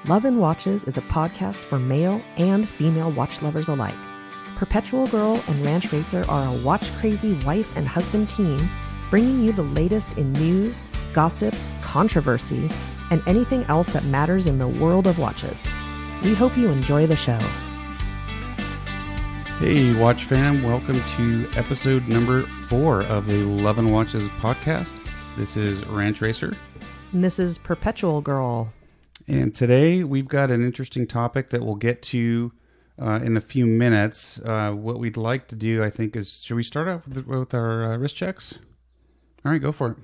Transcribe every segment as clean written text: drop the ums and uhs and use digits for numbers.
Love and Watches is a podcast for male and female watch lovers alike. Perpetual Girl and Ranch Racer are a watch-crazy wife and husband team bringing you the latest in news, gossip, controversy, and anything else that matters in the world of watches. We hope you enjoy the show. Hey, Watch fam. Welcome to episode number 4 of the Love and Watches podcast. This is Ranch Racer. And this is Perpetual Girl. And today we've got an interesting topic that we'll get to in a few minutes. What we'd like to do, I think, is... Should we start off with our wrist checks? All right, go for it.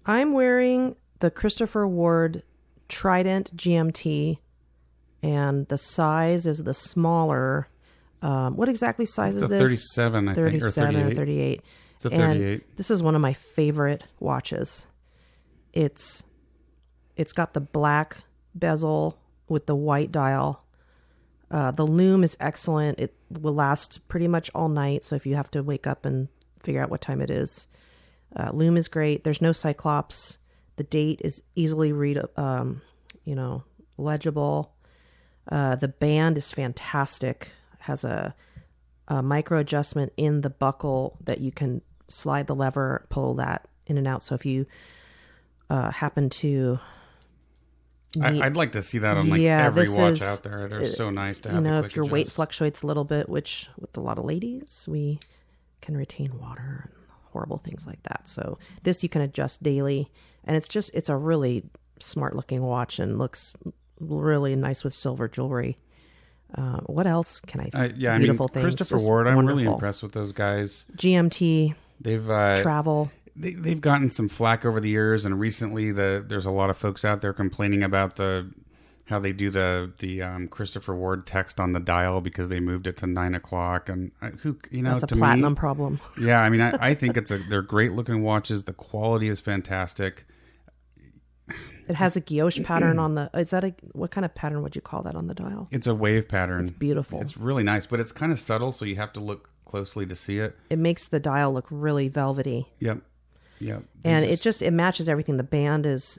I'm wearing the Christopher Ward Trident GMT, and the size is the smaller... what exactly size is this? 37, I think, or 37 38. 38. It's a 38. And this is one of my favorite watches. It's got the black bezel with the white dial. The lume is excellent. It will last pretty much all night. So if you have to wake up and figure out what time it is, lume is great. There's no cyclops. The date is easily legible. The band is fantastic. Has a micro adjustment in the buckle that you can slide the lever, pull that in and out. So if you happen to... I'd like to see that on every watch out there. They're so nice to have. If your weight fluctuates a little bit, which with a lot of ladies, we can retain water and horrible things like that. So this you can adjust daily, and it's a really smart looking watch and looks really nice with silver jewelry. What else can I say? Beautiful things. Christopher Ward, I'm really impressed with those guys. GMT, they've travel. They've gotten some flack over the years, and recently there's a lot of folks out there complaining about how they do the Christopher Ward text on the dial because they moved it to 9 o'clock, and that's a platinum problem. Yeah, I mean, I think they're great looking watches. The quality is fantastic. It has a guilloche pattern on the... what kind of pattern would you call that on the dial? It's a wave pattern. It's beautiful. It's really nice, but it's kind of subtle, so you have to look closely to see it. It makes the dial look really velvety. Yep. And it matches everything. The band it's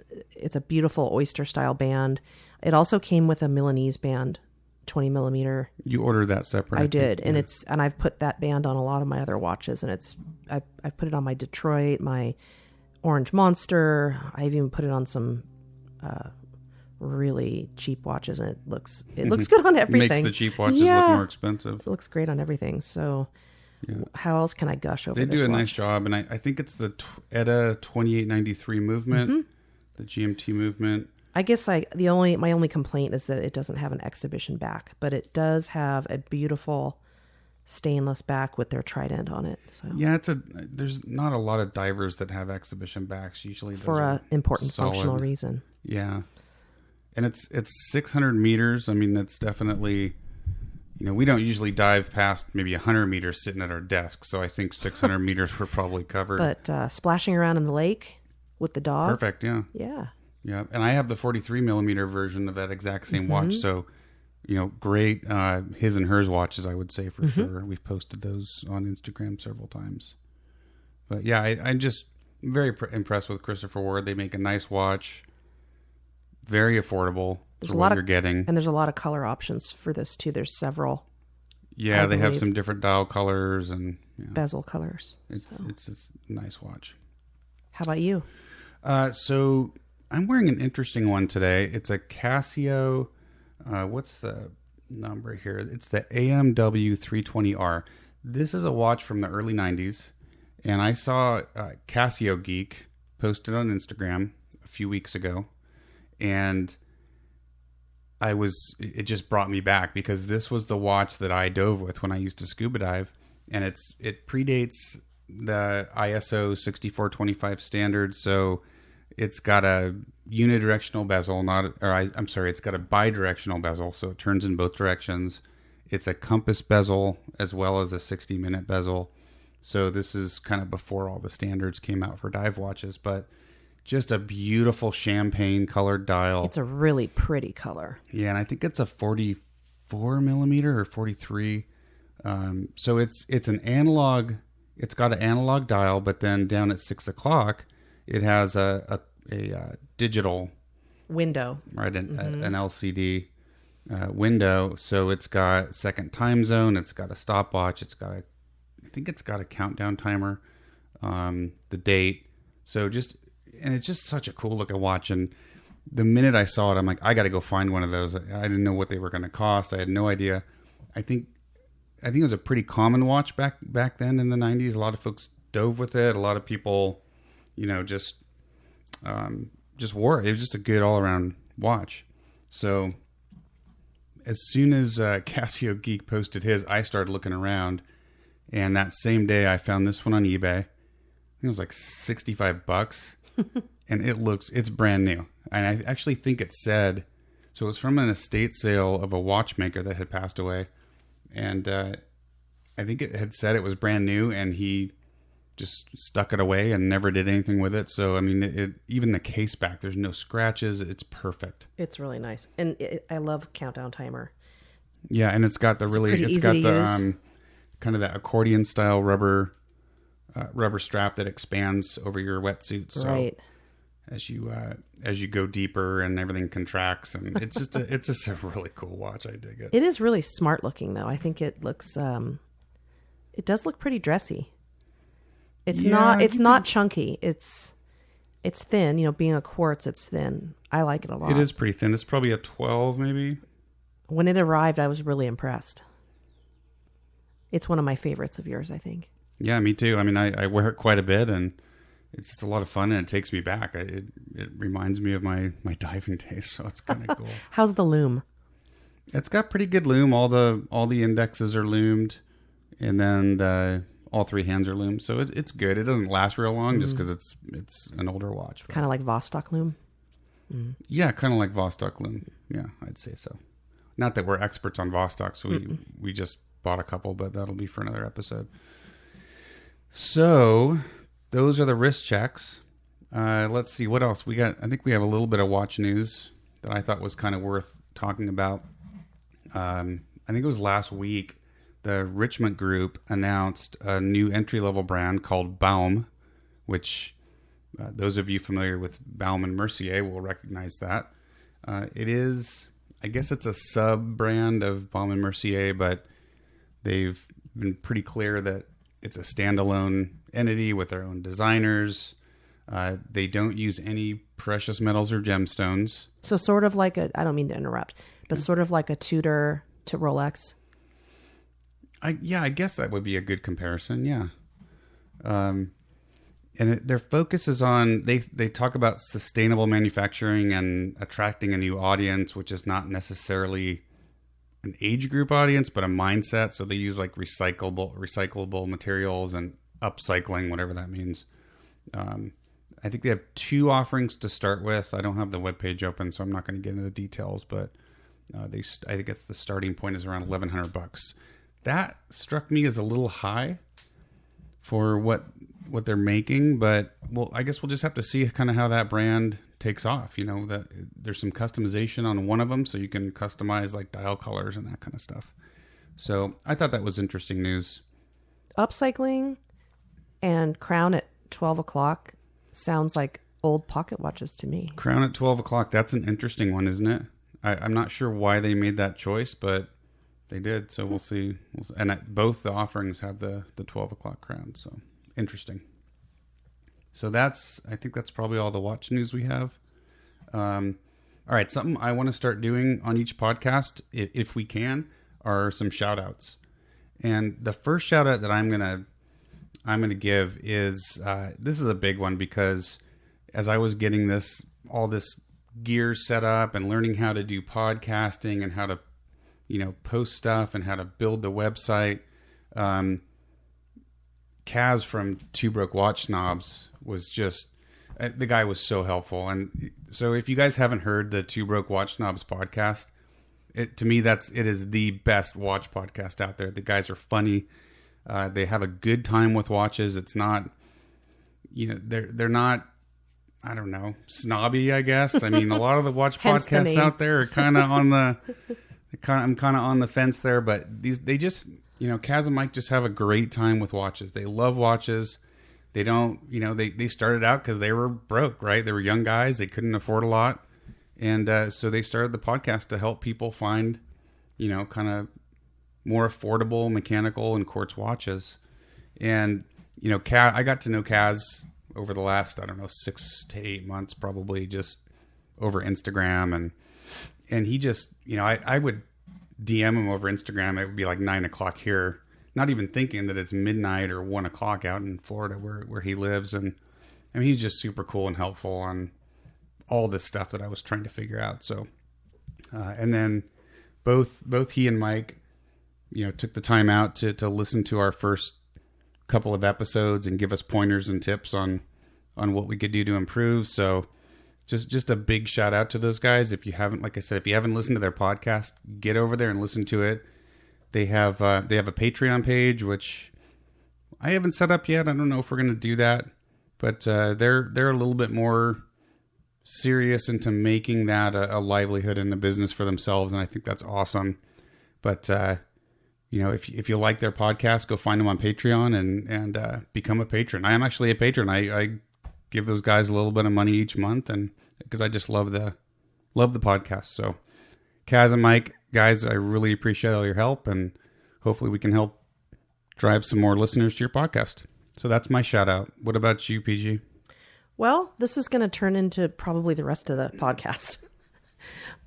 a beautiful oyster style band. It also came with a Milanese band, 20 millimeter. You ordered that separate? I did. And and I've put that band on a lot of my other watches, and I've put it on my Detroit, my Orange Monster. I've even put it on some really cheap watches, and it looks good on everything. Makes the cheap watches look more expensive. It looks great on everything. So how else can I gush over this They do a watch? nice job, and I think it's the ETA 2893 movement, the GMT movement. I guess my only complaint is that it doesn't have an exhibition back, but it does have a beautiful stainless back with their Trident on it. So yeah, there's not a lot of divers that have exhibition backs. Usually for an important functional reason. Yeah, and it's 600 meters. I mean, that's definitely, we don't usually dive past maybe 100 meters sitting at our desk. So I think 600 meters were probably covered. But splashing around in the lake with the dog. Perfect. Yeah. Yeah. Yeah. And I have the 43 millimeter version of that exact same watch. So, great his and hers watches, I would say for sure. We've posted those on Instagram several times. But yeah, I'm just very impressed with Christopher Ward. They make a nice watch. Very affordable for what you're getting. And there's a lot of color options for this too. There's several. Yeah, they have some different dial colors and bezel colors. It's a nice watch. How about you? So I'm wearing an interesting one today. It's a Casio. What's the number here? It's the AMW 320R. This is a watch from the early 90s. And I saw Casio Geek posted on Instagram a few weeks ago. And it just brought me back because this was the watch that I dove with when I used to scuba dive. And it predates the ISO 6425 standard. So it's got a unidirectional bezel, it's got a bidirectional bezel. So it turns in both directions. It's a compass bezel as well as a 60-minute bezel. So this is kind of before all the standards came out for dive watches, but just a beautiful champagne colored dial. It's a really pretty color. Yeah, and I think it's a 44 millimeter or 43. So it's an analog. It's got an analog dial, but then down at 6 o'clock, it has a digital window. Right, an LCD window. So it's got second time zone. It's got a stopwatch. I think it's got a countdown timer, the date. So and it's just such a cool looking watch. And the minute I saw it, I'm like, I got to go find one of those. I didn't know what they were going to cost. I had no idea. I think it was a pretty common watch back then in the 90s. A lot of folks dove with it. A lot of people, just wore it. It was just a good all around watch. So as soon as Casio Geek posted his, I started looking around, and that same day I found this one on eBay. I think it was like $65, and it's brand new. And I actually think it said, so it was from an estate sale of a watchmaker that had passed away, and I think it had said it was brand new, and he just stuck it away and never did anything with it. So I mean, even the case back, there's no scratches. It's perfect. It's really nice, and I love countdown timer. Yeah, and it's got the kind of that accordion style rubber strap that expands over your wetsuit. So right. As you go deeper and everything contracts, and it's just a really cool watch. I dig it. It is really smart looking though. I think it looks it does look pretty dressy. It's not chunky. It's thin, being a quartz, it's thin. I like it a lot. It is pretty thin. It's probably a 12 maybe. When it arrived, I was really impressed. It's one of my favorites of yours, I think. Yeah, me too. I mean, I wear it quite a bit, and it's just a lot of fun, and it takes me back. It reminds me of my diving days, so it's kind of cool. How's the loom? It's got pretty good loom. All the indexes are loomed, and then all three hands are loomed, so it's good. It doesn't last real long just because it's an older watch. It's kind of like Vostok loom. Yeah, kind of like Vostok loom. Yeah, I'd say so. Not that we're experts on Vostok, so we just bought a couple, but that'll be for another episode. So those are the wrist checks. Let's see what else we got. I think we have a little bit of watch news that I thought was kind of worth talking about. I think it was last week. The Richmond Group announced a new entry-level brand called Baum, which those of you familiar with Baum and Mercier will recognize that. It is, I guess it's a sub-brand of Baum and Mercier, but they've been pretty clear that it's a standalone entity with their own designers. They don't use any precious metals or gemstones. So sort of like I don't mean to interrupt, but sort of like a Tudor to Rolex. I guess that would be a good comparison. Yeah. And their focus is on, they talk about sustainable manufacturing and attracting a new audience, which is not necessarily an age group audience, but a mindset. So they use like recyclable materials and upcycling, whatever that means. I think they have 2 offerings to start with. I don't have the webpage open, so I'm not going to get into the details, but I think it's the starting point is around $1,100. That struck me as a little high for what they're making, but I guess we'll just have to see kind of how that brand takes off. That there's some customization on one of them, so you can customize like dial colors and that kind of stuff. So I thought that was interesting news. Upcycling and Crown at 12 o'clock sounds like old pocket watches to me. Crown at 12 o'clock. That's an interesting one, isn't it? I'm not sure why they made that choice, but they did. So we'll see. And both the offerings have the 12 o'clock Crown. So interesting. So I think that's probably all the watch news we have. All right. Something I want to start doing on each podcast, if we can, are some shout outs. And the first shout out that I'm going to give is, this is a big one because as I was getting all this gear set up and learning how to do podcasting and how to, post stuff and how to build the website, Kaz from Two Broke Watch Snobs was just, the guy was so helpful. And so if you guys haven't heard the Two Broke Watch Snobs podcast, to me, it is the best watch podcast out there. The guys are funny. They have a good time with watches. It's not, they're not, I don't know, snobby, I guess. I mean, a lot of the watch podcasts out there are kind of on I'm kind of on the fence there, but they just, Kaz and Mike just have a great time with watches. They love watches. They don't, they started out because they were broke, right? They were young guys. They couldn't afford a lot. And so they started the podcast to help people find, kind of more affordable mechanical and quartz watches. And, I got to know Kaz over the last, 6 to 8 months, probably just over Instagram. And he just, I would DM him over Instagram. It would be like 9 o'clock here, not even thinking that it's midnight or 1 o'clock out in Florida where he lives. And I mean, he's just super cool and helpful on all this stuff that I was trying to figure out. So, and then both he and Mike, took the time out to listen to our first couple of episodes and give us pointers and tips on what we could do to improve. So just a big shout out to those guys. If you haven't, like I said, if you haven't listened to their podcast, get over there and listen to it. They have a Patreon page, which I haven't set up yet. I don't know if we're going to do that, but they're a little bit more serious into making that a livelihood and a business for themselves. And I think that's awesome. But, if you like their podcast, go find them on Patreon and become a patron. I am actually a patron. I give those guys a little bit of money each month, and because I just love the podcast. So Kaz and Mike, guys, I really appreciate all your help, and hopefully we can help drive some more listeners to your podcast. So that's my shout out. What about you, PG? Well, this is going to turn into probably the rest of the podcast.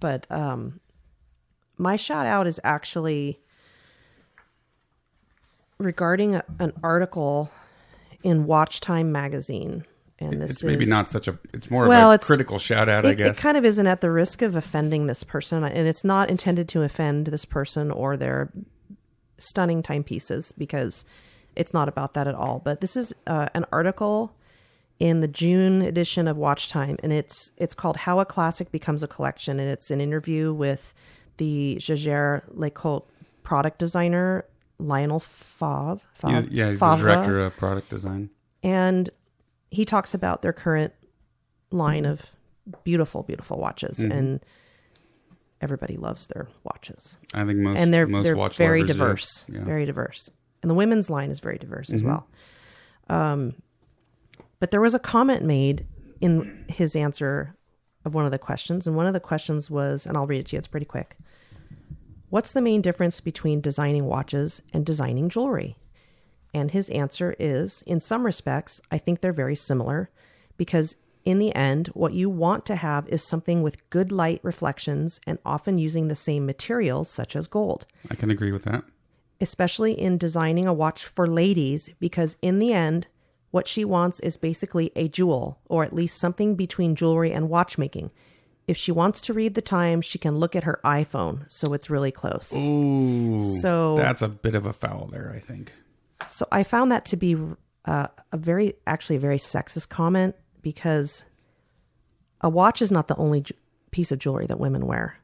But my shout out is actually regarding an article in Watch Time magazine. And this it's maybe not such a, it's more well, of a critical shout out, I guess. It kind of isn't, at the risk of offending this person. And it's not intended to offend this person or their stunning timepieces, because it's not about that at all. But this is an article in the June edition of Watch Time, and it's called "How a Classic Becomes a Collection," and it's an interview with the Jaeger LeCoultre product designer Lionel Favre. Yeah, he's the director of product design, and he talks about their current line of beautiful, beautiful watches, and everybody loves their watches. I think most watch very lovers diverse, very diverse, and the women's line is very diverse as well. But there was a comment made in his answer of one of the questions. And one of the questions was, and I'll read it to you, it's pretty quick. What's the main difference between designing watches and designing jewelry? And his answer is, in some respects, I think they're very similar, because in the end, what you want to have is something with good light reflections and often using the same materials, such as gold. I can agree with that. Especially in designing a watch for ladies, because in the end, what she wants is basically a jewel, or at least something between jewelry and watchmaking. If she wants to read the time, she can look at her iPhone, so it's really close. Ooh, so that's a bit of a foul there, I think. So I found that to be a very sexist comment, because a watch is not the only piece of jewelry that women wear.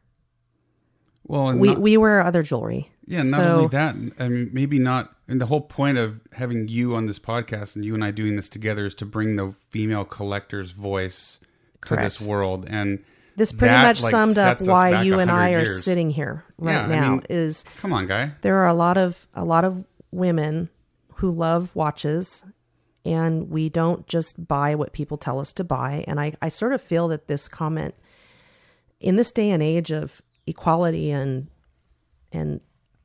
Well, and we wear other jewelry. Yeah, not only that. I mean, maybe not. And the whole point of having you on this podcast and you and I doing this together is to bring the female collector's voice to this world. And this pretty much summed up why you and I are sitting here right now. I mean, is come on, guy. There are a lot of women who love watches, and we don't just buy what people tell us to buy. And I sort of feel that this comment, in this day and age of equality and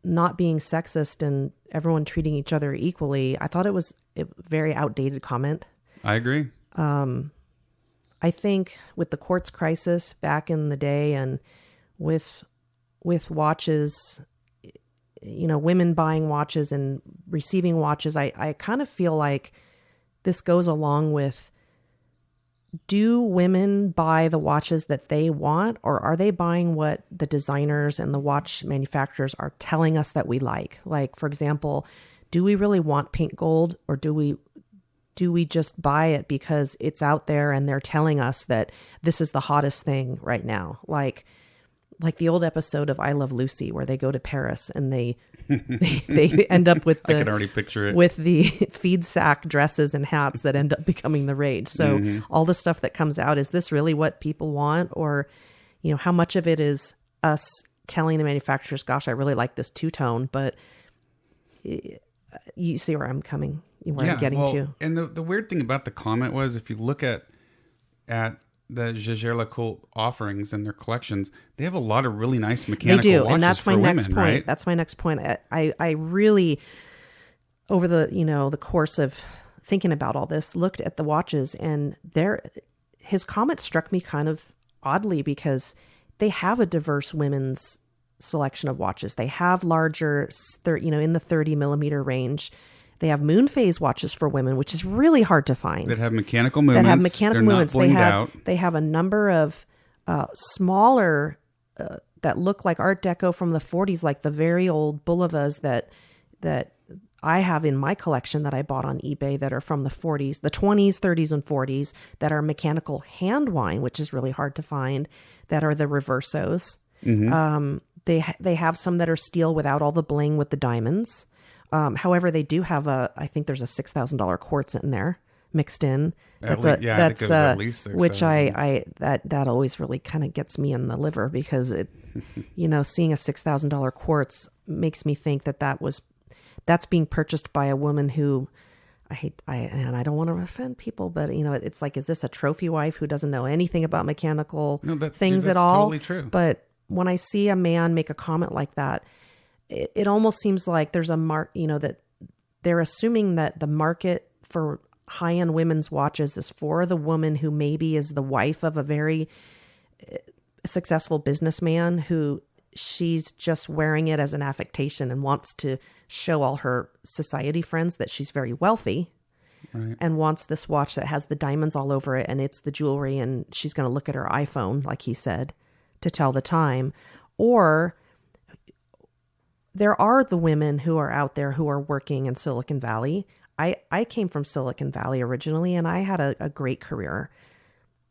not being sexist and everyone treating each other equally, I thought it was a very outdated comment. I agree. I think with the quartz crisis back in the day, and with watches, women buying watches and receiving watches, I kind of feel like this goes along with, do women buy the watches that they want, or are they buying what the designers and the watch manufacturers are telling us that we like? Like, for example, do we really want pink gold, or do we just buy it because it's out there and they're telling us that this is the hottest thing right now? Like the old episode of I Love Lucy, where they go to Paris and they end up with I can already picture it, with the feed sack dresses and hats that end up becoming the rage. So all the stuff that comes out, is this really what people want? Or, how much of it is us telling the manufacturers, gosh, I really like this two-tone, but you see where I'm coming, I'm getting to. And the weird thing about the comment was, if you look at the Jaeger-LeCoultre offerings and their collections, they have a lot of really nice They mechanical do, watches and that's my for next women, point. right? That's my next point. I really, over the course of thinking about all this, looked at the watches, and his comment struck me kind of oddly because they have a diverse women's selection of watches. They have larger, in the 30 millimeter range. They have moon phase watches for women, which is really hard to find. That have mechanical movements. They're movements. Not blinged out. They have a number of smaller that look like Art Deco from the 40s, like the very old Bulivas that I have in my collection that I bought on eBay that are from the 40s, the 20s, 30s, and 40s that are mechanical hand wind, which is really hard to find, that are the Reversos. Mm-hmm. They have some that are steel without all the bling with the diamonds. However, they do have I think there's a $6,000 quartz in there mixed in. I think it was at least 6,000. Which that always really kind of gets me in the liver because it, seeing a $6,000 quartz makes me think that's being purchased by a woman who and I don't want to offend people, but it's like, is this a trophy wife who doesn't know anything about mechanical things at all? Totally true. But when I see a man make a comment like that, it almost seems like there's a that they're assuming that the market for high-end women's watches is for the woman who maybe is the wife of a very successful businessman who she's just wearing it as an affectation and wants to show all her society friends that she's very wealthy. Right. And wants this watch that has the diamonds all over it and it's the jewelry and she's going to look at her iPhone, like he said, to tell the time. Or there are the women who are out there who are working in Silicon Valley. I came from Silicon Valley originally, and I had a great career.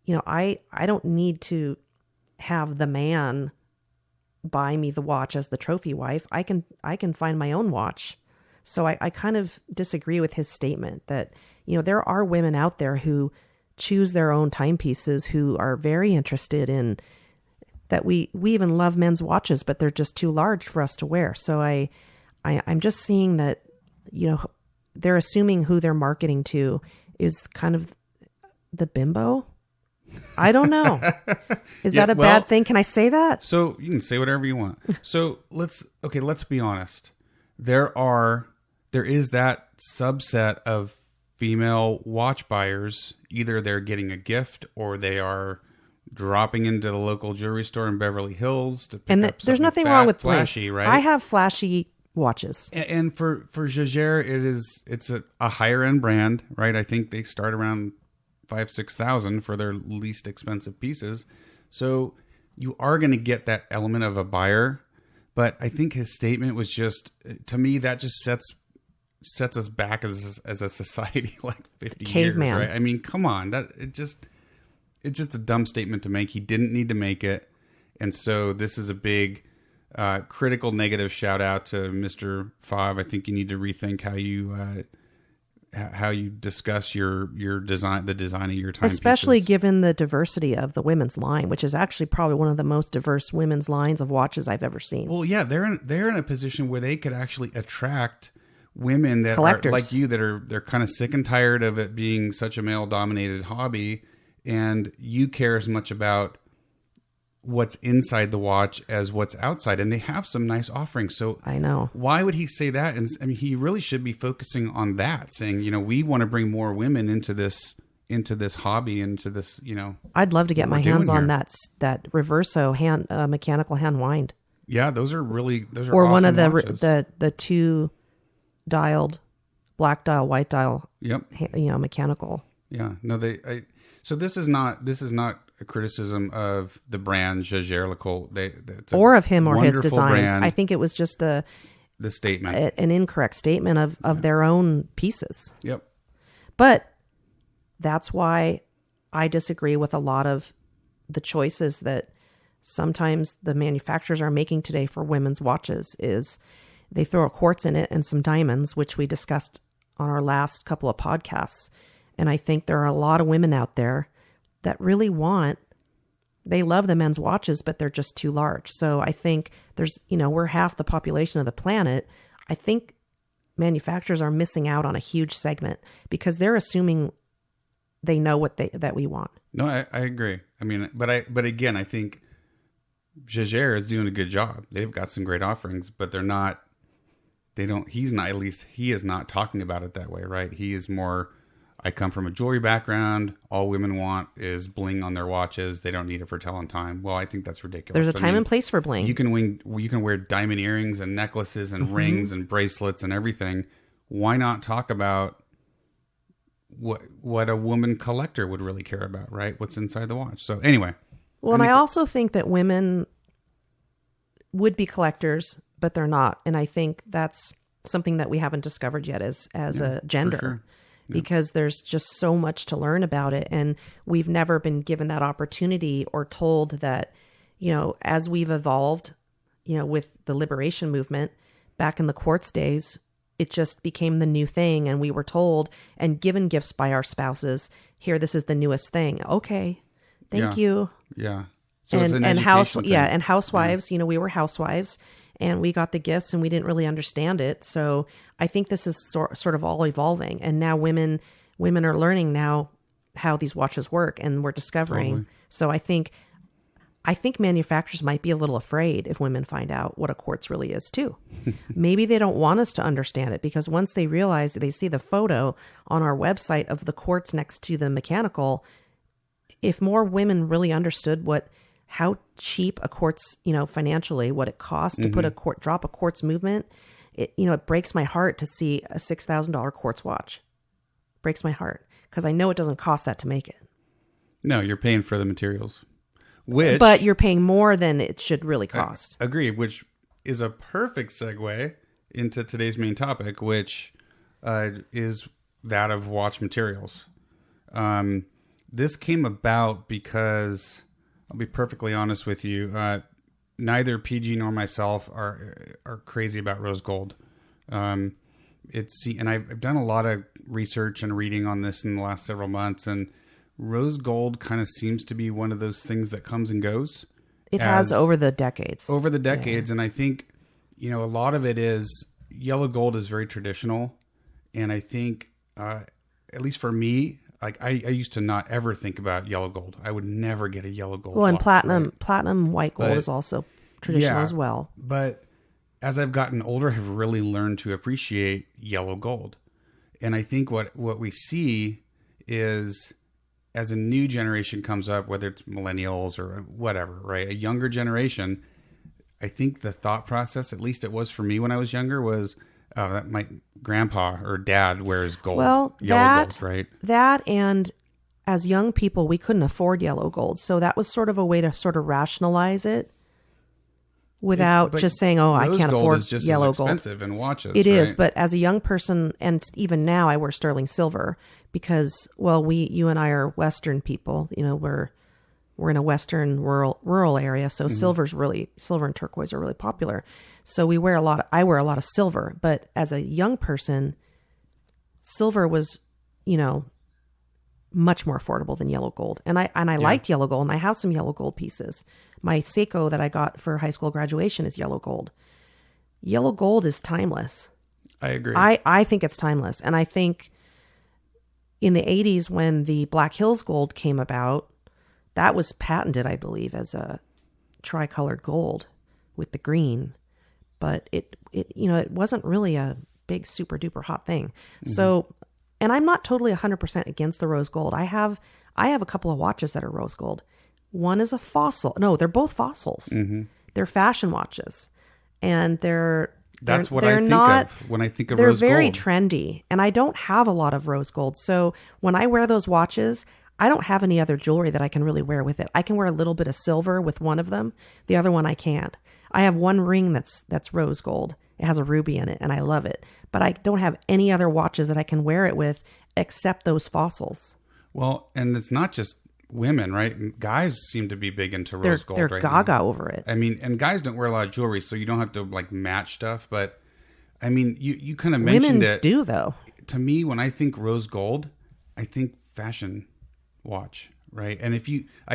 I don't need to have the man buy me the watch as the trophy wife. I can find my own watch. So I kind of disagree with his statement that, there are women out there who choose their own timepieces, who are very interested in that. We even love men's watches, but they're just too large for us to wear. So I'm just seeing that, they're assuming who they're marketing to is kind of the bimbo. I don't know. Is that a bad thing? Can I say that? So you can say whatever you want. So let's be honest. There is that subset of female watch buyers. Either they're getting a gift or they are dropping into the local jewelry store in Beverly Hills to pick up there's nothing wrong with flashy, right? I have flashy watches. And for Jaeger, it's a higher end brand, right? I think they start around $5,000-$6,000 for their least expensive pieces. So you are going to get that element of a buyer. But I think his statement was just, to me, that just sets us back as a society like 50 Caveman. years, right? I mean, come on, it's just a dumb statement to make. He didn't need to make it. And so this is a big critical negative shout out to Mr. Favre. I think you need to rethink how you discuss your design, the design of your timepieces. Especially given the diversity of the women's line, which is actually probably one of the most diverse women's lines of watches I've ever seen. Well, yeah, they're in a position where they could actually attract women that collectors are like you, they're kind of sick and tired of it being such a male dominated hobby, and you care as much about what's inside the watch as what's outside, and they have some nice offerings. So I know, why would he say that? And I mean, he really should be focusing on that, saying, we want to bring more women into this hobby, into this, I'd love to get my hands on that Reverso mechanical hand wind. Yeah, those are awesome one of watches. the two dialed, black dial, white dial. Yep. Mechanical. Yeah. No, so this is not a criticism of the brand Jaeger-LeCoultre, or of him or his designs. Brand. I think it was just the statement, an incorrect statement of their own pieces. Yep. But that's why I disagree with a lot of the choices that sometimes the manufacturers are making today for women's watches. Is they throw a quartz in it and some diamonds, which we discussed on our last couple of podcasts. And I think there are a lot of women out there that really they love the men's watches, but they're just too large. So I think we're half the population of the planet. I think manufacturers are missing out on a huge segment because they're assuming they know that we want. No, I agree. I mean, but again, I think Jaeger is doing a good job. They've got some great offerings, but he's not, at least he is not talking about it that way, right? He is more, I come from a jewelry background. All women want is bling on their watches. They don't need it for telling time. Well, I think that's ridiculous. There's a time and place for bling. You can wear diamond earrings and necklaces and rings and bracelets and everything. Why not talk about what a woman collector would really care about, right? What's inside the watch. So anyway. Well, and I also think that women would be collectors, but they're not. And I think that's something that we haven't discovered yet as a gender. Sure. Because there's just so much to learn about it. And we've never been given that opportunity or told that, as we've evolved, with the liberation movement back in the quartz days, it just became the new thing. And we were told and given gifts by our spouses, here, this is the newest thing. Okay. Thank you. Yeah. So and housewives, we were housewives and we got the gifts and we didn't really understand it. So I think this is sort of all evolving. And now women are learning now how these watches work and we're discovering. Totally. So I think manufacturers might be a little afraid if women find out what a quartz really is too. Maybe they don't want us to understand it because once they realize they see the photo on our website of the quartz next to the mechanical, if more women really understood how cheap a quartz, financially, what it costs to put drop a quartz movement, it breaks my heart to see a $6,000 quartz watch. Breaks my heart because I know it doesn't cost that to make it. No, you're paying for the materials, but you're paying more than it should really cost. Agreed, which is a perfect segue into today's main topic, which is that of watch materials. This came about because, I'll be perfectly honest with you, neither PG nor myself are crazy about rose gold. And I've done a lot of research and reading on this in the last several months, and rose gold kind of seems to be one of those things that comes and goes. It has over the decades. Yeah. And I think, a lot of it is yellow gold is very traditional. And I think, at least for me, like I used to not ever think about yellow gold. I would never get a yellow gold. Well, and watch, platinum white gold is also traditional as well. But as I've gotten older, I've really learned to appreciate yellow gold. And I think what we see is as a new generation comes up, whether it's millennials or whatever, right? A younger generation, I think the thought process, at least it was for me when I was younger, was, oh, that my grandpa or dad wears gold, yellow gold, right? That, and as young people, we couldn't afford yellow gold. So that was sort of a way to sort of rationalize it without just saying, oh, I can't afford is just yellow as gold. expensive in watches. It is, but as a young person, and even now I wear sterling silver because, well, you and I are Western people, we're in a Western rural area. So silver and turquoise are really popular. So I wear a lot of silver, but as a young person, silver was, much more affordable than yellow gold. And I liked yellow gold, and I have some yellow gold pieces. My Seiko that I got for high school graduation is yellow gold. Yellow gold is timeless. I agree. I think it's timeless. And I think in the 80s when the Black Hills gold came about, that was patented, I believe, as a tricolored gold with the green. But it wasn't really a big super duper hot thing. Mm-hmm. So, and I'm not totally 100% against the rose gold. I have a couple of watches that are rose gold. One is a fossil. No, they're both fossils. Mm-hmm. They're fashion watches, and that's what I think of when I think of rose gold. They're very trendy, and I don't have a lot of rose gold. So when I wear those watches, I don't have any other jewelry that I can really wear with it. I can wear a little bit of silver with one of them. The other one I can't. I have one ring that's rose gold. It has a ruby in it, and I love it. But I don't have any other watches that I can wear it with except those fossils. Well, and it's not just women, right? Guys seem to be big into rose gold right now. They're gaga over it. I mean, and guys don't wear a lot of jewelry, so you don't have to like match stuff. But I mean, you kind of mentioned Women do, though. To me, when I think rose gold, I think fashion watch, right? And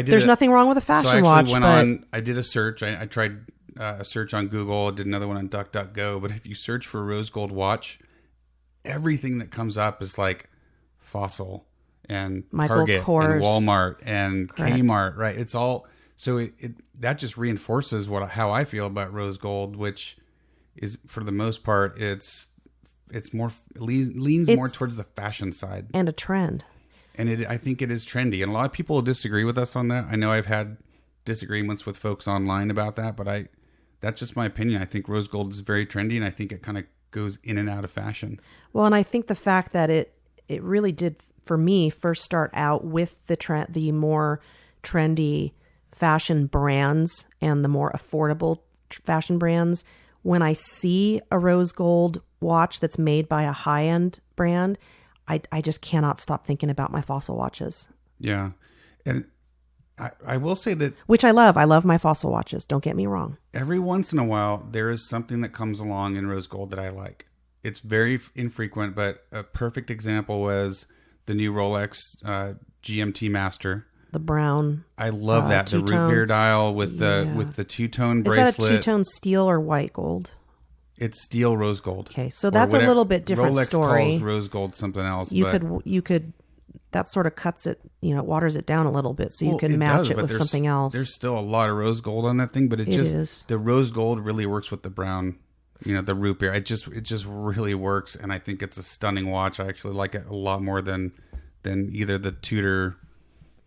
there's nothing wrong with a fashion watch. I did a search. I tried a search on Google, did another one on DuckDuckGo. But if you search for rose gold watch, everything that comes up is like fossil and Michael Target Kors. and Walmart and Correct. Kmart, right? It's all, so it that just reinforces how I feel about rose gold, which is, for the most part, it's more, leans more towards the fashion side and a trend. And I think it is trendy, and a lot of people disagree with us on that. I know I've had disagreements with folks online about that, but that's just my opinion. I think rose gold is very trendy, and I think it kind of goes in and out of fashion. Well, and I think the fact that it really did, for me, first start out with the more trendy fashion brands and the more affordable fashion brands. When I see a rose gold watch that's made by a high-end brand, I just cannot stop thinking about my Fossil watches. Yeah. And I will say that... Which I love. I love my Fossil watches. Don't get me wrong. Every once in a while, there is something that comes along in rose gold that I like. It's very infrequent, but a perfect example was the new Rolex GMT Master. The brown. I love that. The root beer dial with the two-tone bracelet. Is that a two-tone steel or white gold? It's steel rose gold. Okay, so that's a little bit different Rolex story. calls rose gold something else. You could that sort of cuts it, waters it down a little bit, so you can match it with something else. There's still a lot of rose gold on that thing, but the rose gold really works with the brown, the root beer. It just really works, and I think it's a stunning watch. I actually like it a lot more than either the Tudor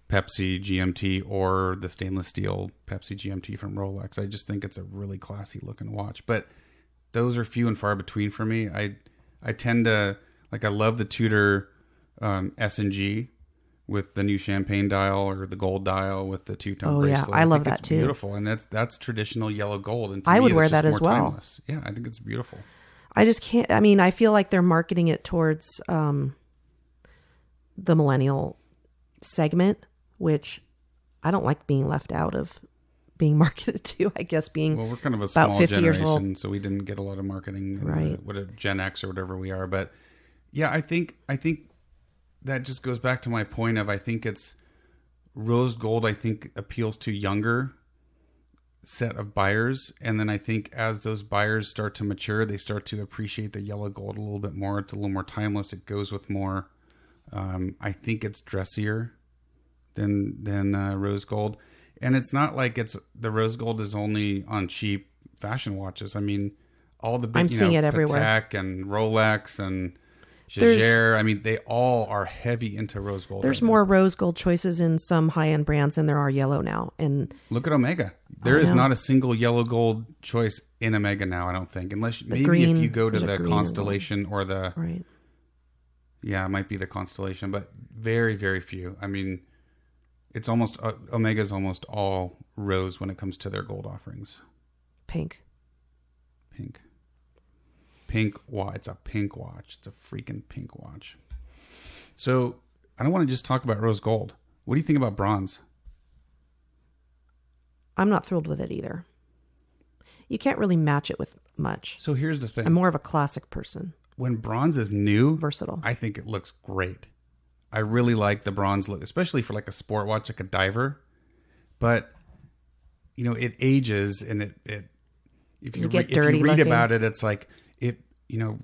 Pepsi GMT or the stainless steel Pepsi GMT from Rolex. I just think it's a really classy looking watch, but those are few and far between for me. I tend to I love the Tudor S&G with the new champagne dial or the gold dial with the two-tone bracelet. I love that too. Beautiful, and that's traditional yellow gold. And to I me, would wear that as well. Timeless. Yeah, I think it's beautiful. I just can't. I mean, I feel like they're marketing it towards the millennial segment, which I don't like being left out of being marketed to. I guess we're kind of a small 50 years old, generation, so we didn't get a lot of marketing. Right. What a Gen X or whatever we are, but yeah, I think that just goes back to my point of I think it's rose gold. I think appeals to younger set of buyers, and then I think as those buyers start to mature, they start to appreciate the yellow gold a little bit more. It's a little more timeless. It goes with more. I think it's dressier than rose gold. And it's not like the rose gold is only on cheap fashion watches. I mean, all the big, I'm seeing it everywhere. Patek and Rolex and Jaeger. I mean, they all are heavy into rose gold. There's more rose gold choices in some high-end brands than there are yellow now. And look at Omega. There is not a single yellow gold choice in Omega now, I don't think. Unless maybe if you go to the Constellation or the... Right. Yeah, it might be the Constellation, but very, very few. I mean... It's almost Omega's almost all rose when it comes to their gold offerings. Pink watch. It's a pink watch. It's a freaking pink watch. So I don't want to just talk about rose gold. What do you think about bronze? I'm not thrilled with it either. You can't really match it with much. So here's the thing. I'm more of a classic person. When bronze is new, versatile, I think it looks great. I really like the bronze look, especially for like a sport watch, like a diver. But it ages, and it if you read about it, it's like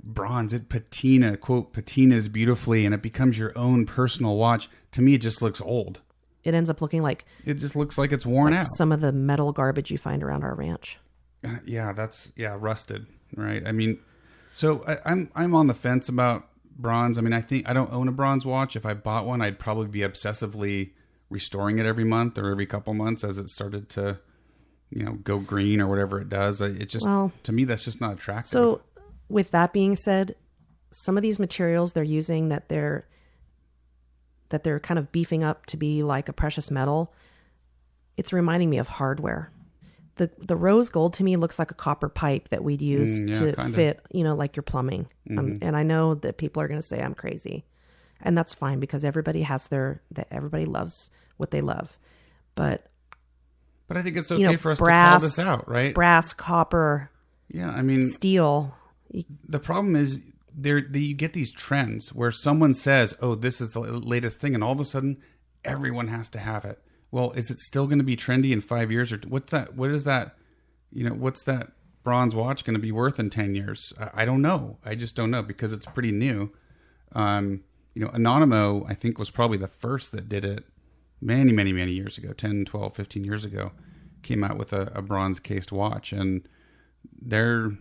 bronze, it patinas beautifully, and it becomes your own personal watch. To me, it just looks old. It ends up looking like it just looks like it's worn out. Some of the metal garbage you find around our ranch. Yeah, rusted, right? I mean, so I'm on the fence about bronze. I mean, I don't own a bronze watch. If I bought one, I'd probably be obsessively restoring it every month or every couple months as it started to, go green or whatever it does. It just, to me, that's just not attractive. So with that being said, some of these materials they're using that they're kind of beefing up to be like a precious metal, it's reminding me of hardware. The rose gold to me looks like a copper pipe that we'd use to fit, like your plumbing. Mm-hmm. And I know that people are going to say I'm crazy, and that's fine because everybody loves what they love. But I think it's okay for us to call this out, right? Brass, copper, steel. The problem is you get these trends where someone says, "Oh, this is the latest thing," and all of a sudden, everyone has to have it. Well, is it still going to be trendy in 5 years, or what's that? What is that? What's that bronze watch going to be worth in 10 years? I don't know. I just don't know because it's pretty new. Anonimo, I think, was probably the first that did it many, many, many years ago, 10, 12, 15 years ago, came out with a bronze cased watch. And they're,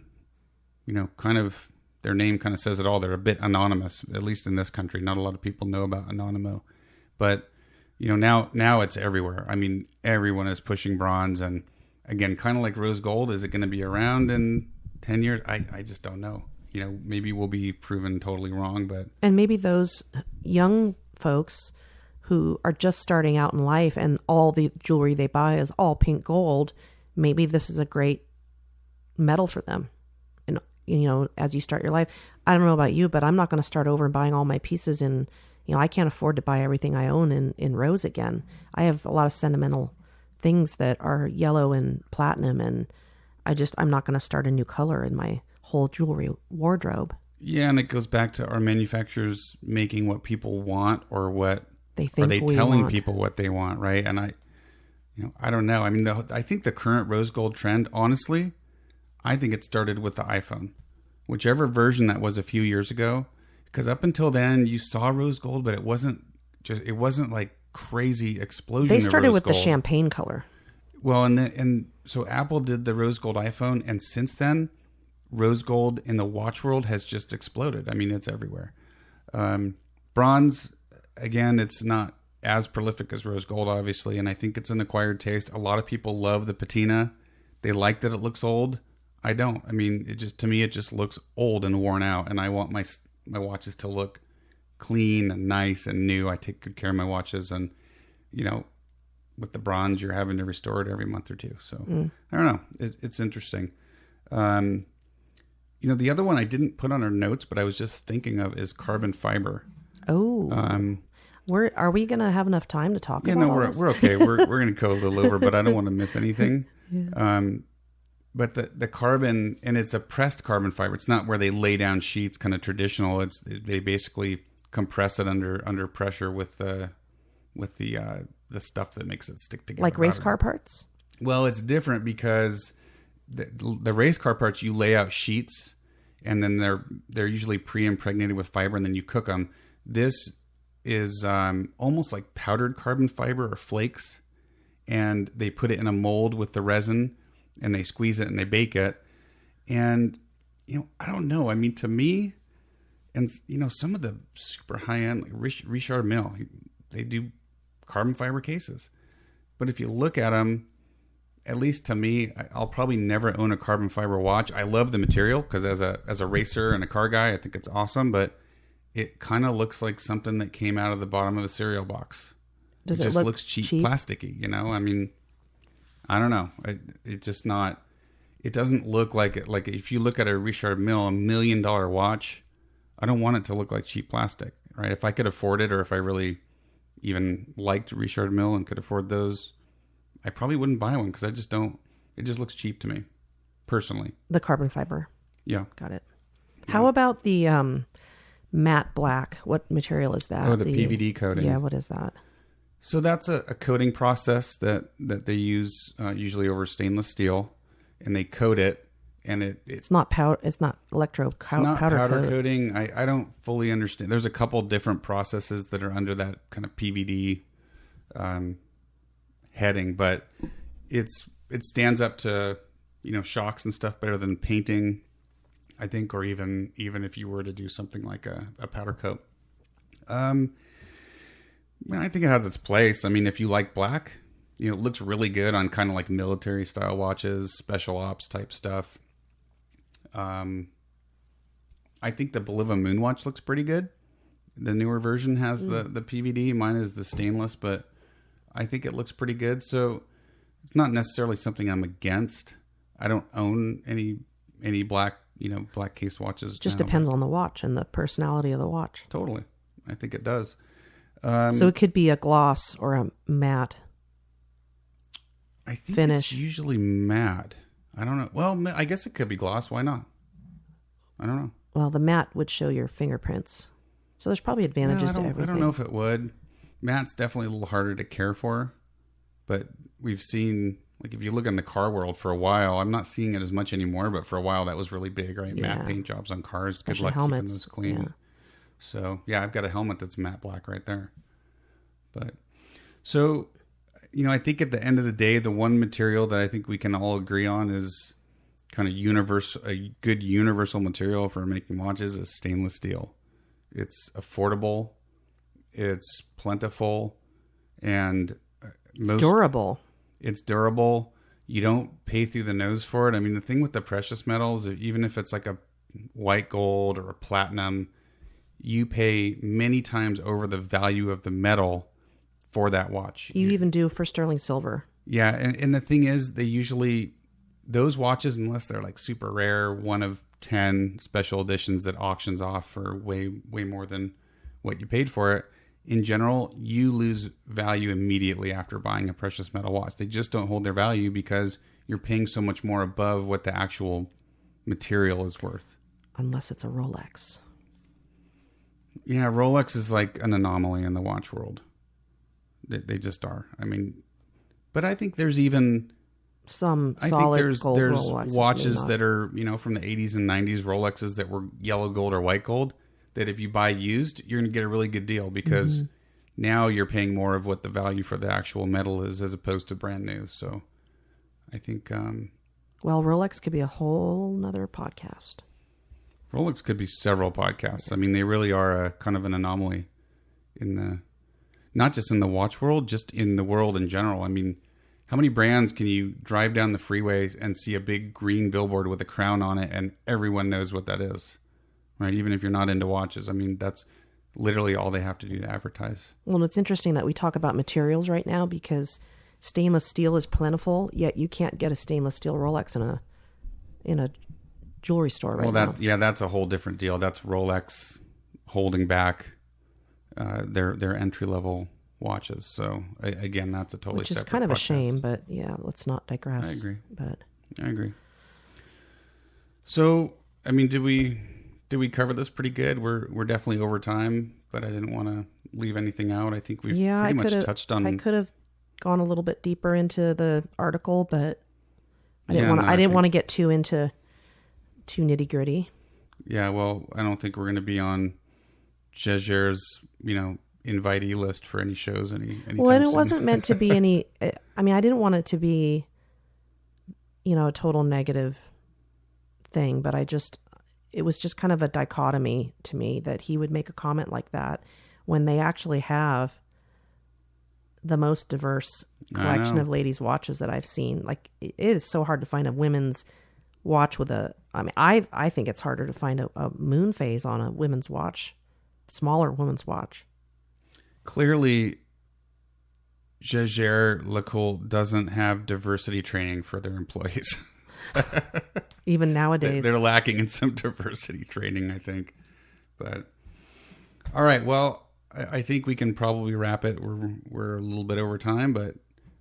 kind of, their name kind of says it all. They're a bit anonymous, at least in this country. Not a lot of people know about Anonimo. But, now it's everywhere. I mean, everyone is pushing bronze. And again, kind of like rose gold, is it going to be around in 10 years? I just don't know. Maybe we'll be proven totally wrong, but... And maybe those young folks who are just starting out in life and all the jewelry they buy is all pink gold, maybe this is a great metal for them. And, as you start your life, I don't know about you, but I'm not going to start over and buying all my pieces in, I can't afford to buy everything I own in rose again. I have a lot of sentimental things that are yellow and platinum, and I'm not going to start a new color in my whole jewelry wardrobe. Yeah, and it goes back to, are manufacturers making what people want, or what they think? Are they telling people what they want, right? And I don't know. I mean, I think the current rose gold trend, honestly, I think it started with the iPhone, whichever version that was a few years ago. Because up until then, you saw rose gold, but it wasn't like crazy explosion. They started of rose with gold. The champagne color. Well, and so Apple did the rose gold iPhone, and since then, rose gold in the watch world has just exploded. I mean, it's everywhere. Bronze, again, it's not as prolific as rose gold, obviously, and I think it's an acquired taste. A lot of people love the patina. They like that it looks old. I don't. I mean, to me, it just looks old and worn out, and I want my watches to look clean and nice and new. I take good care of my watches, and, with the bronze, you're having to restore it every month or two. So I don't know. It's interesting. The other one I didn't put on our notes, but I was just thinking of, is carbon fiber. Oh, are we going to have enough time to talk about this? We're okay. We're going to go a little over, but I don't want to miss anything. Yeah. But the carbon, and it's a pressed carbon fiber. It's not where they lay down sheets, kind of traditional. They basically compress it under pressure with the stuff that makes it stick together. Like race car parts? Well, it's different because the race car parts, you lay out sheets, and then they're usually pre-impregnated with fiber, and then you cook them. This is almost like powdered carbon fiber or flakes, and they put it in a mold with the resin, and they squeeze it and they bake it. And I don't know. I mean, to me, and some of the super high end, like Richard Mille, they do carbon fiber cases. But if you look at them, at least to me, I'll probably never own a carbon fiber watch. I love the material because as a racer and a car guy, I think it's awesome. But it kind of looks like something that came out of the bottom of a cereal box. It just looks cheap, plasticky. I mean, I don't know. It's just not. It doesn't look like it. Like if you look at a Richard Mille, $1 million watch, I don't want it to look like cheap plastic, right? If I could afford it, or if I really even liked Richard Mille and could afford those, I probably wouldn't buy one because I just don't. It just looks cheap to me, personally. The carbon fiber. Yeah. Got it. Yeah. How about the matte black? What material is that? Oh, the PVD coating. Yeah, what is that? So that's a coating process that they use usually over stainless steel, and they coat it, and it's not powder. It's not powder coating. I don't fully understand. There's a couple different processes that are under that kind of PVD heading, but it stands up to shocks and stuff better than painting, I think, or even if you were to do something like a powder coat. I think it has its place. I mean, if you like black, it looks really good on kind of like military style watches, special ops type stuff. I think the Boliva Moonwatch looks pretty good. The newer version has the PVD. Mine is the stainless, but I think it looks pretty good. So it's not necessarily something I'm against. I don't own any black, black case watches. Just depends on the watch and the personality of the watch. Totally. I think it does. So it could be a gloss or a matte. I think finish. It's usually matte. I don't know. Well, I guess it could be gloss. Why not? I don't know. Well, the matte would show your fingerprints. So there's probably advantages to everything. I don't know if it would. Matte's definitely a little harder to care for. But we've seen, like if you look in the car world for a while, I'm not seeing it as much anymore, but for a while that was really big, right? Yeah. Matte paint jobs on cars. Especially good luck helmets. keeping those clean. Yeah. So yeah, I've got a helmet that's matte black right there. But so, I think at the end of the day, the one material that I think we can all agree on is kind of a good universal material for making watches is stainless steel. It's affordable, it's plentiful, and it's durable. It's durable. You don't pay through the nose for it. I mean, the thing with the precious metals, even if it's like a white gold or a platinum, you pay many times over the value of the metal for that watch. You even do for sterling silver. Yeah, and the thing is, those watches, unless they're like super rare, 1 of 10 special editions that auctions off for way more than what you paid for it, in general, you lose value immediately after buying a precious metal watch. They just don't hold their value because you're paying so much more above what the actual material is worth. Unless it's a Rolex. Yeah, Rolex is like an anomaly in the watch world. They just are. I mean, but I think there's even some solid gold Rolexes, watches that are, from the 80s and 90s, Rolexes that were yellow gold or white gold, that if you buy used, you're going to get a really good deal because now you're paying more of what the value for the actual metal is as opposed to brand new. So I think... well, Rolex could be a whole nother podcast. Rolex could be several podcasts. I mean, they really are a kind of an anomaly not just in the watch world, just in the world in general. I mean, how many brands can you drive down the freeways and see a big green billboard with a crown on it and everyone knows what that is, right? Even if you're not into watches. I mean, that's literally all they have to do to advertise. Well, it's interesting that we talk about materials right now because stainless steel is plentiful, yet you can't get a stainless steel Rolex in a jewelry store right now. Yeah, that's a whole different deal. That's Rolex holding back their entry level watches. So again, that's a totally separate which is kind of podcast. A shame, but yeah, let's not digress. I agree. But I agree. So, I mean, did we cover this pretty good? We're definitely over time, but I didn't want to leave anything out. I think we've pretty much touched on. I could have gone a little bit deeper into the article, but I didn't want to get too nitty gritty. Yeah, well, I don't think we're going to be on Jaegger's, invitee list for any shows anytime well, and it soon. wasn't meant to be any. I mean, I didn't want it to be, a total negative thing, but it was just kind of a dichotomy to me that he would make a comment like that when they actually have the most diverse collection of ladies' watches that I've seen. Like, it is so hard to find a women's watch with I think it's harder to find a moon phase on a women's watch, smaller women's watch. Clearly, Jaeger LeCoultre doesn't have diversity training for their employees. Even nowadays. They're lacking in some diversity training, I think. But, all right, well, I think we can probably wrap it. We're a little bit over time, but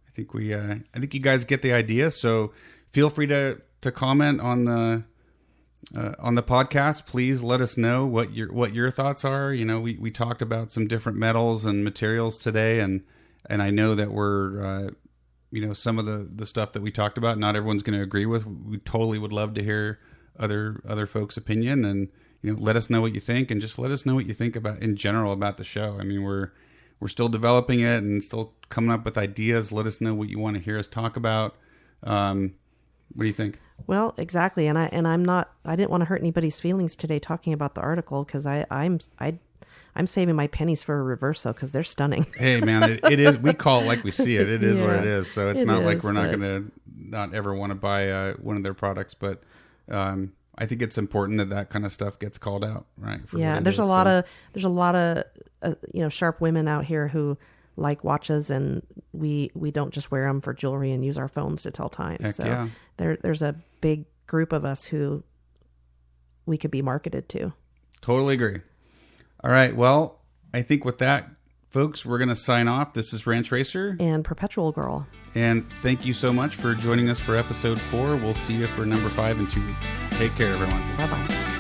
I think you guys get the idea. So feel free to comment on the podcast. Please let us know what your thoughts are. We talked about some different metals and materials today, and I know that we're some of the stuff that we talked about, not everyone's going to agree with. We totally would love to hear other folks' opinion, and let us know what you think, and just let us know what you think about in general about the show. I mean, we're still developing it and still coming up with ideas. Let us know what you want to hear us talk about. What do you think? Well, exactly. And I didn't want to hurt anybody's feelings today talking about the article, because I'm saving my pennies for a reverso because they're stunning. Hey man, it is. We call it like we see it. It is what it is. So it's not like we're not going to not ever want to buy one of their products, but I think it's important that kind of stuff gets called out, right? There's a lot of sharp women out here who like watches, and we don't just wear them for jewelry and use our phones to tell time. Heck so yeah. There's a big group of us who we could be marketed to. Totally agree. All right. Well, I think with that, folks, we're going to sign off. This is Ranch Racer and Perpetual Girl. And thank you so much for joining us for episode 4. We'll see you for number 5 in 2 weeks. Take care, everyone. Bye-bye.